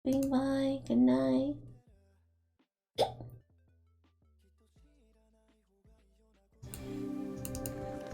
Bye bye. Good night.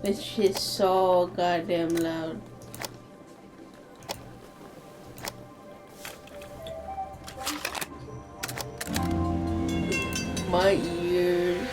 This shit's so goddamn loud. My ears.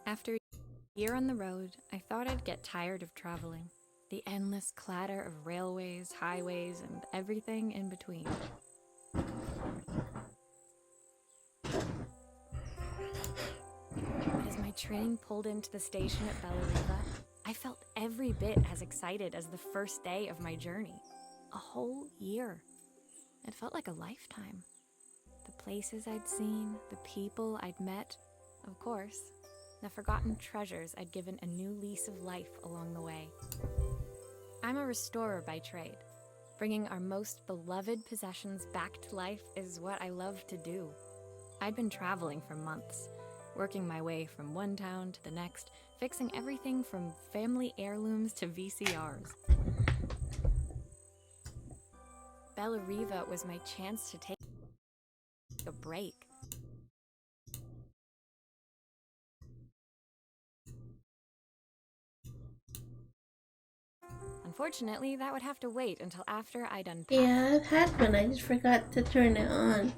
After a year on the road, I thought I'd get tired of traveling. The endless clatter of railways, highways, and everything in between. But as my train pulled into the station at Bellariva, I felt every bit as excited as the first day of my journey. A whole year. It felt like a lifetime. The places I'd seen, the people I'd met, of course, the forgotten treasures I'd given a new lease of life along the way. I'm a restorer by trade. Bringing our most beloved possessions back to life is what I love to do. I'd been traveling for months, working my way from one town to the next, fixing everything from family heirlooms to VCRs. Bellariva was my chance to take a break. Unfortunately, that would have to wait until after I'd unpacked. Yeah, I've had one. I just forgot to turn it on.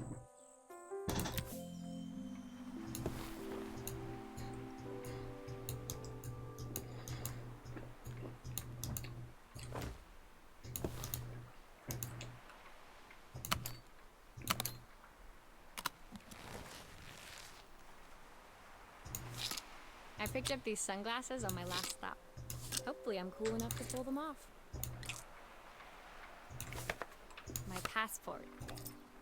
I picked up these sunglasses on my last stop. Hopefully I'm cool enough to pull them off. My passport.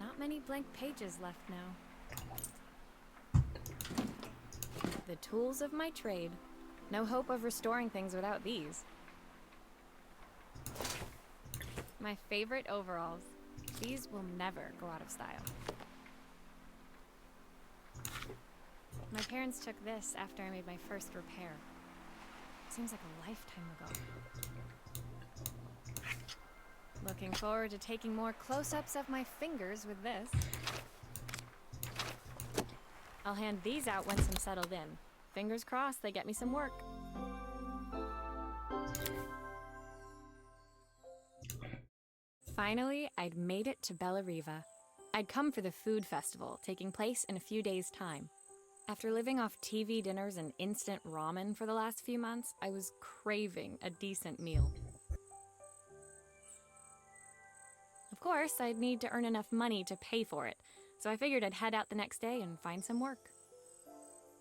Not many blank pages left now. The tools of my trade. No hope of restoring things without these. My favorite overalls. These will never go out of style. My parents took this after I made my first repair. Seems like a lifetime ago. Looking forward to taking more close-ups of my fingers with this. I'll hand these out once I'm settled in. Fingers crossed they get me some work. Finally, I'd made it to Bellariva. I'd come for the food festival, taking place in a few days' time. After living off TV dinners and instant ramen for the last few months, I was craving a decent meal. Of course, I'd need to earn enough money to pay for it, so I figured I'd head out the next day and find some work.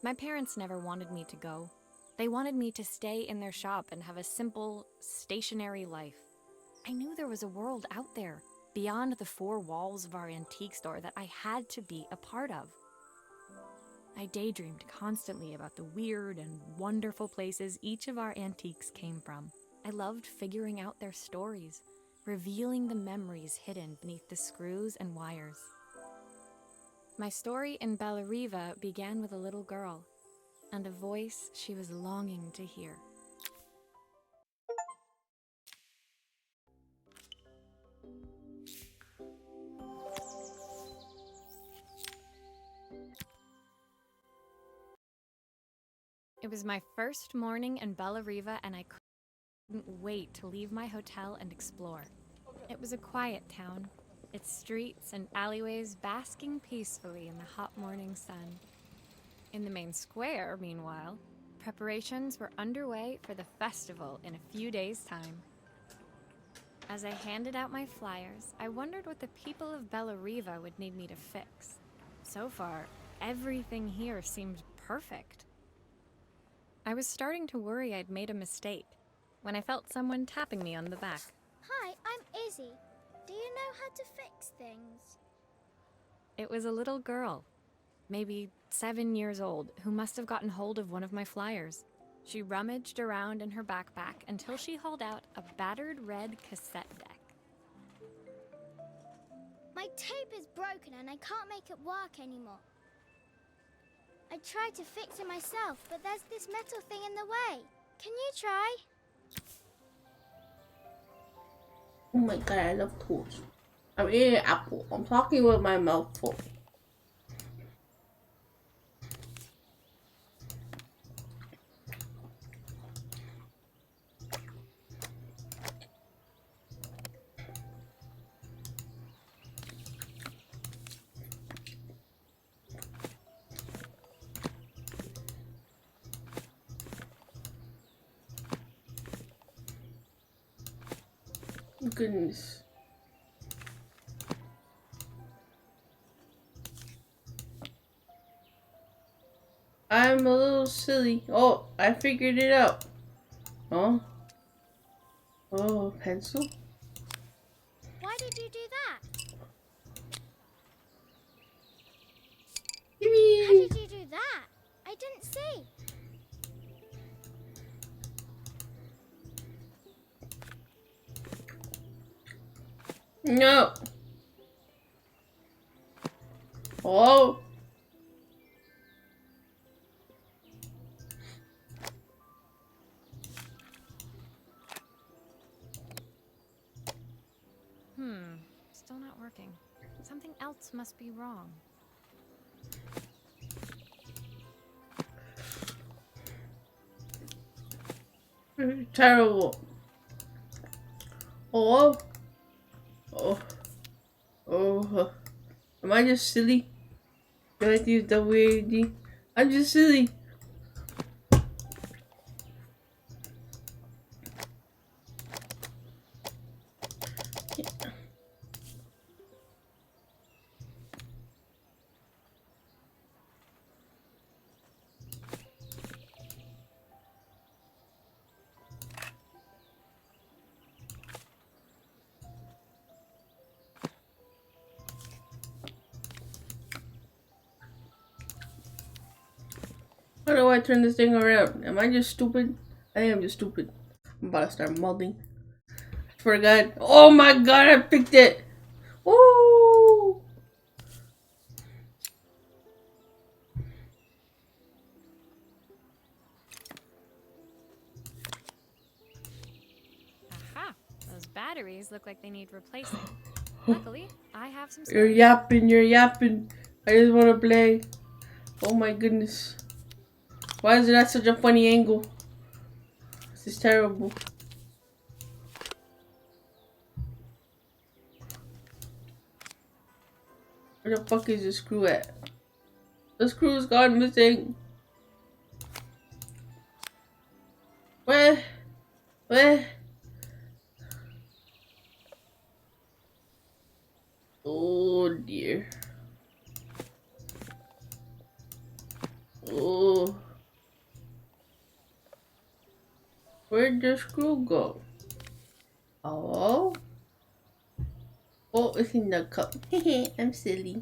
My parents never wanted me to go. They wanted me to stay in their shop and have a simple, stationary life. I knew there was a world out there, beyond the four walls of our antique store, that I had to be a part of. I daydreamed constantly about the weird and wonderful places each of our antiques came from. I loved figuring out their stories, revealing the memories hidden beneath the screws and wires. My story in Bellariva began with a little girl and a voice she was longing to hear. It was my first morning in Bellariva, and I couldn't wait to leave my hotel and explore. It was a quiet town, its streets and alleyways basking peacefully in the hot morning sun. In the main square, meanwhile, preparations were underway for the festival in a few days' time. As I handed out my flyers, I wondered what the people of Bellariva would need me to fix. So far, everything here seemed perfect. I was starting to worry I'd made a mistake when I felt someone tapping me on the back. Hi, I'm Izzy. Do you know how to fix things? It was a little girl, maybe 7 years old, who must have gotten hold of one of my flyers. She rummaged around in her backpack until she hauled out a battered red cassette deck. My tape is broken and I can't make it work anymore. I tried to fix it myself, but there's this metal thing in the way. Can you try? Oh my god, I love tools. I'm eating an apple. I'm talking with my mouth full. Goodness. I'm a little silly. Oh, I figured it out. Oh. Oh, pencil? Why did you do that? How Yippee! did you do that? I didn't see. No. Oh. Still not working. Something else must be wrong. Terrible. Oh. Oh. Oh. Am I just silly? Do I use the weird? I'm just silly. How do I turn this thing around? Am I just stupid? I am just stupid. I'm about to start molding. Forgot. Oh my god, I picked it! Woo! Aha! Those batteries look like they need replacing. Luckily, I have some You're spares. you're yapping. I just wanna play. Oh my goodness. Why is it at such a funny angle? This is terrible. Where the fuck is the screw at? The screw's gone missing. Where? Where? Oh dear. Oh. Where'd the screw go? Oh. Oh, it's in the cup. I'm silly.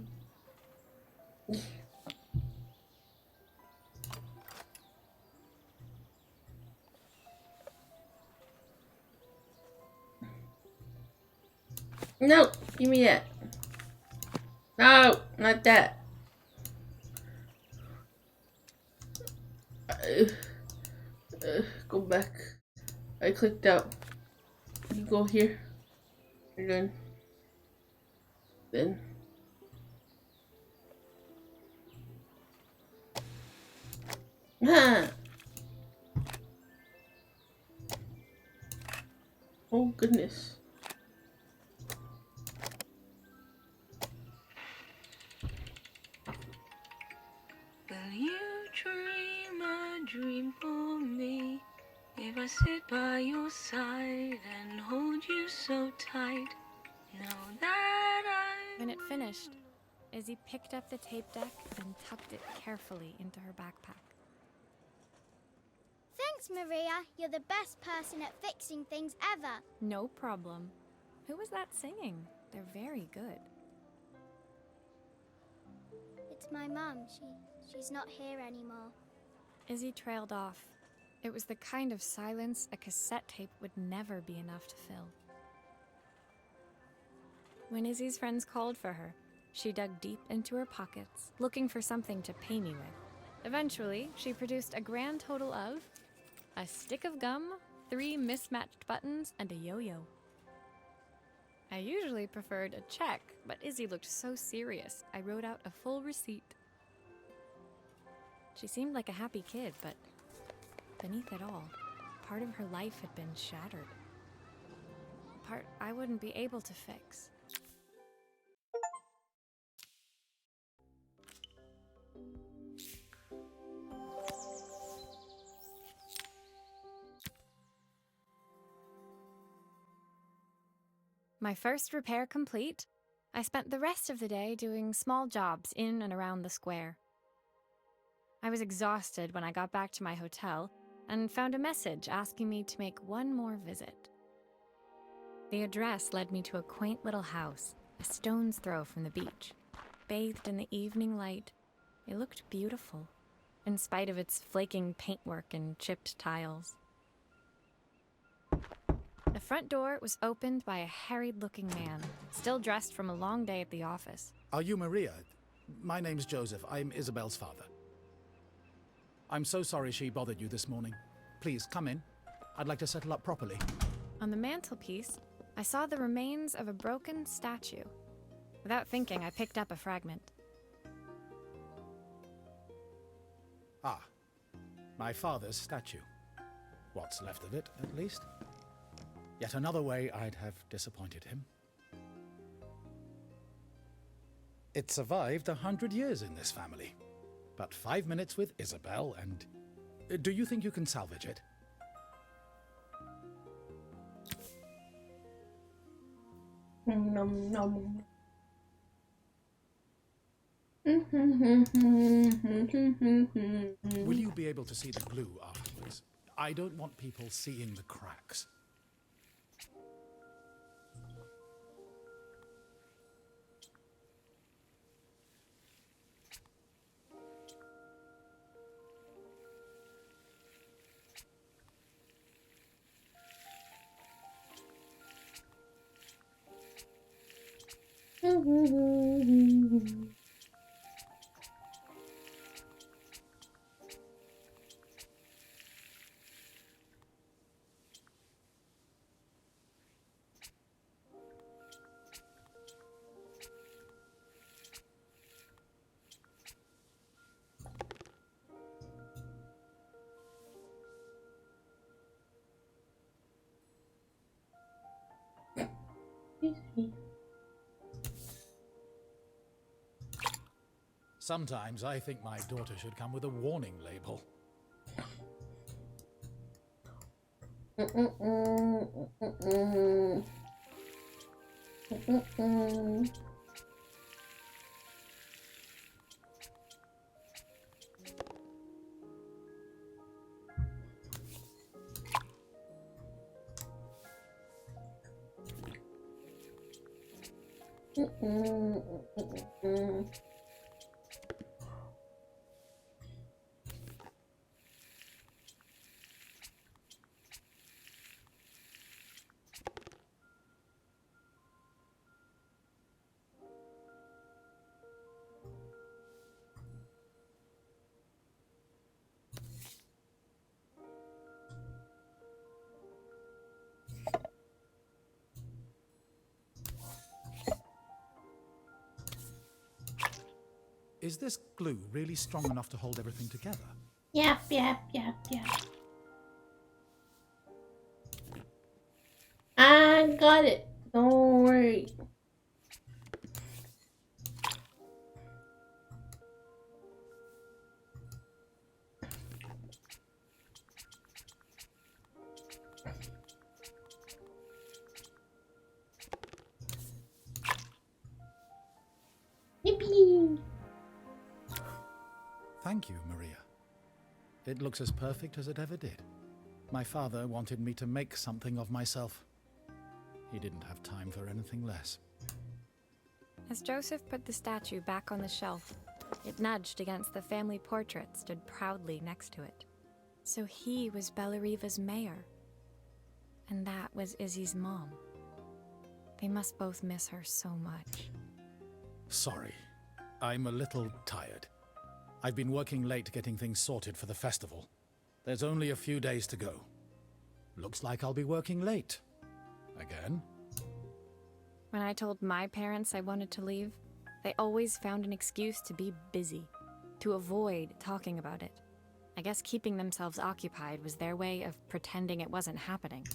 No, give me that. No, not that. Uh, go back. I clicked out. You go here. And then. Ah. Oh goodness. Will you dream for me. If I sit by your side and hold you so tight, know that I... When it finished, Izzy picked up the tape deck and tucked it carefully into her backpack. Thanks, Maria. You're the best person at fixing things ever. No problem. Who was that singing? They're very good. It's my mum. She's not here anymore. Izzy trailed off. It was the kind of silence a cassette tape would never be enough to fill. When Izzy's friends called for her, she dug deep into her pockets, looking for something to pay me with. Eventually, she produced a grand total of a stick of gum, 3 mismatched buttons, and a yo-yo. I usually preferred a check, but Izzy looked so serious, I wrote out a full receipt. She seemed like a happy kid, but beneath it all, part of her life had been shattered. A part I wouldn't be able to fix. My first repair complete, I spent the rest of the day doing small jobs in and around the square. I was exhausted when I got back to my hotel and found a message asking me to make one more visit. The address led me to a quaint little house, a stone's throw from the beach. Bathed in the evening light, it looked beautiful, in spite of its flaking paintwork and chipped tiles. The front door was opened by a harried-looking man, still dressed from a long day at the office. Are you Maria? My name's Joseph. I'm Isabel's father. I'm so sorry she bothered you this morning. Please, come in. I'd like to settle up properly. On the mantelpiece, I saw the remains of a broken statue. Without thinking, I picked up a fragment. Ah, my father's statue. What's left of it, at least. Yet another way I'd have disappointed him. It survived 100 years in this family. But 5 minutes with Isabel and... Do you think you can salvage it? Nom nom. Will you be able to see the glue afterwards? I don't want people seeing the cracks. Sometimes I think my daughter should come with a warning label. Is this glue really strong enough to hold everything together? Yep. I got it. Don't worry. It looks as perfect as it ever did. My father wanted me to make something of myself. He didn't have time for anything less. As Joseph put the statue back on the shelf, it nudged against the family portrait stood proudly next to it. So he was Bellariva's mayor. And that was Izzy's mom. They must both miss her so much. Sorry, I'm a little tired. I've been working late getting things sorted for the festival. There's only a few days to go. Looks like I'll be working late. Again? When I told my parents I wanted to leave, they always found an excuse to be busy, to avoid talking about it. I guess keeping themselves occupied was their way of pretending it wasn't happening.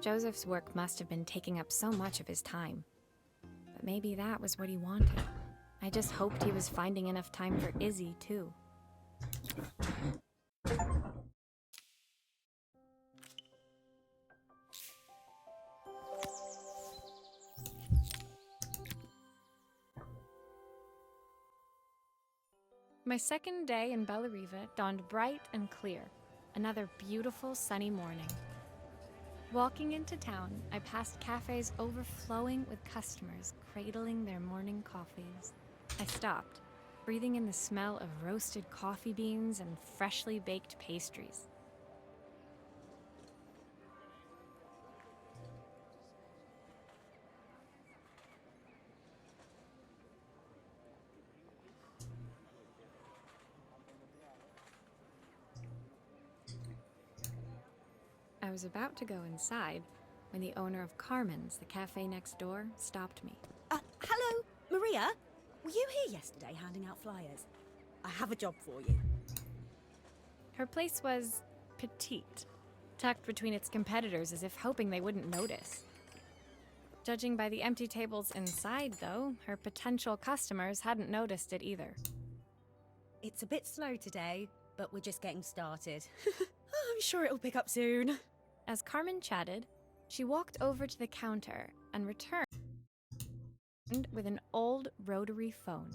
Joseph's work must have been taking up so much of his time. But maybe that was what he wanted. I just hoped he was finding enough time for Izzy, too. My second day in Bellariva dawned bright and clear. Another beautiful sunny morning. Walking into town, I passed cafes overflowing with customers cradling their morning coffees. I stopped, breathing in the smell of roasted coffee beans and freshly baked pastries. I was about to go inside when the owner of Carmen's, the cafe next door, stopped me. Hello, Maria? Were you here yesterday handing out flyers? I have a job for you. Her place was petite, tucked between its competitors as if hoping they wouldn't notice. Judging by the empty tables inside, though, her potential customers hadn't noticed it either. It's a bit slow today, but we're just getting started. I'm sure it'll pick up soon. As Carmen chatted, she walked over to the counter and returned with an old rotary phone.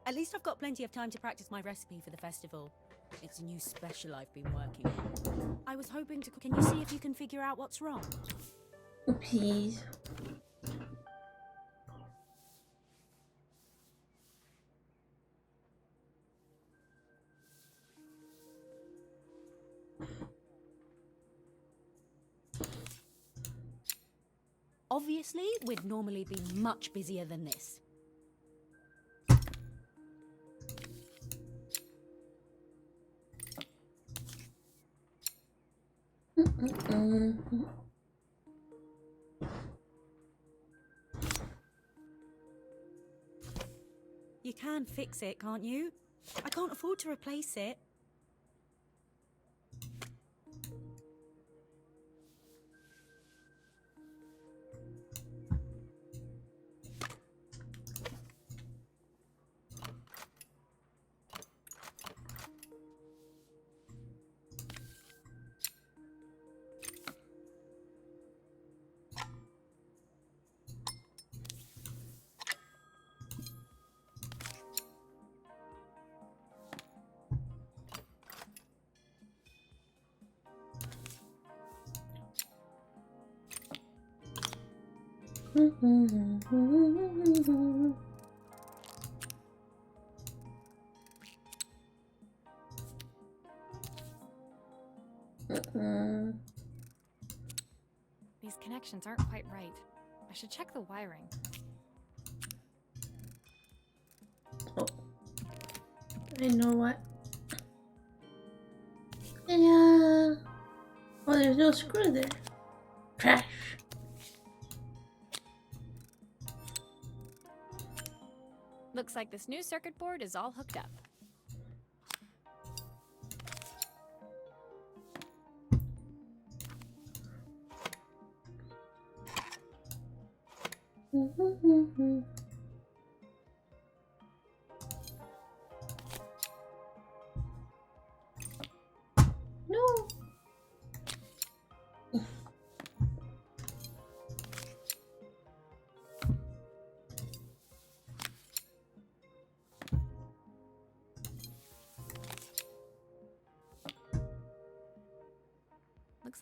At least I've got plenty of time to practice my recipe for the festival. It's a new special I've been working on. I was hoping to... Can you see if you can figure out what's wrong? Please. Obviously, we'd normally be much busier than this. You can fix it, can't you? I can't afford to replace it. These connections aren't quite right. I should check the wiring. Oh. I know what. Yeah. Oh, there's no screw there. Trash. Looks like this new circuit board is all hooked up. No.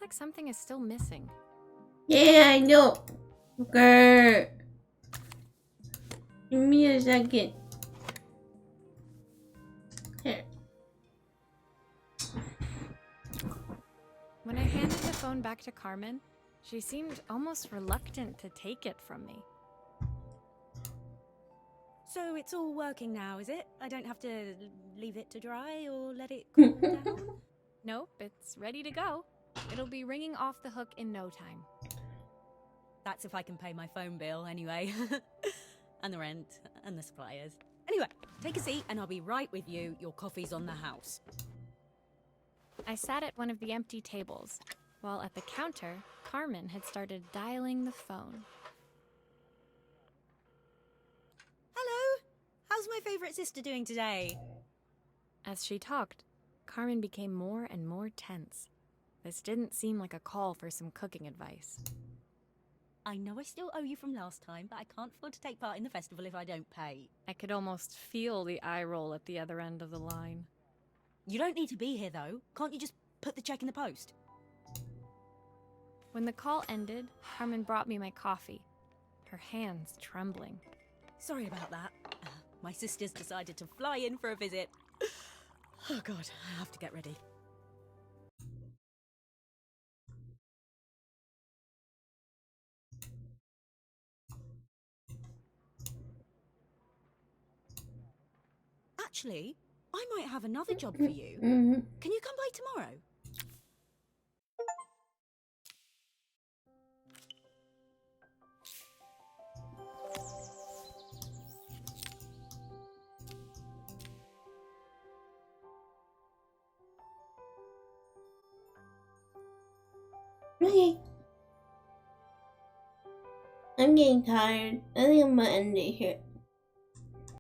like something is still missing. Yeah, I know. Okay. Give me a second. Here. When I handed the phone back to Carmen, she seemed almost reluctant to take it from me. So it's all working now, is it? I don't have to leave it to dry or let it cool down? Nope, it's ready to go. It'll be ringing off the hook in no time. That's if I can pay my phone bill anyway. And the rent and the suppliers. Anyway, take a seat and I'll be right with you. Your coffee's on the house. I sat at one of the empty tables, while at the counter, Carmen had started dialing the phone. Hello! How's my favourite sister doing today? As she talked, Carmen became more and more tense. This didn't seem like a call for some cooking advice. I know I still owe you from last time, but I can't afford to take part in the festival if I don't pay. I could almost feel the eye roll at the other end of the line. You don't need to be here, though. Can't you just put the check in the post? When the call ended, Carmen brought me my coffee, her hands trembling. Sorry about that. My sister's decided to fly in for a visit. Oh God, I have to get ready. Actually, I might have another job for you. Can you come by tomorrow? Okay. I'm getting tired. I think I'm gonna end it here.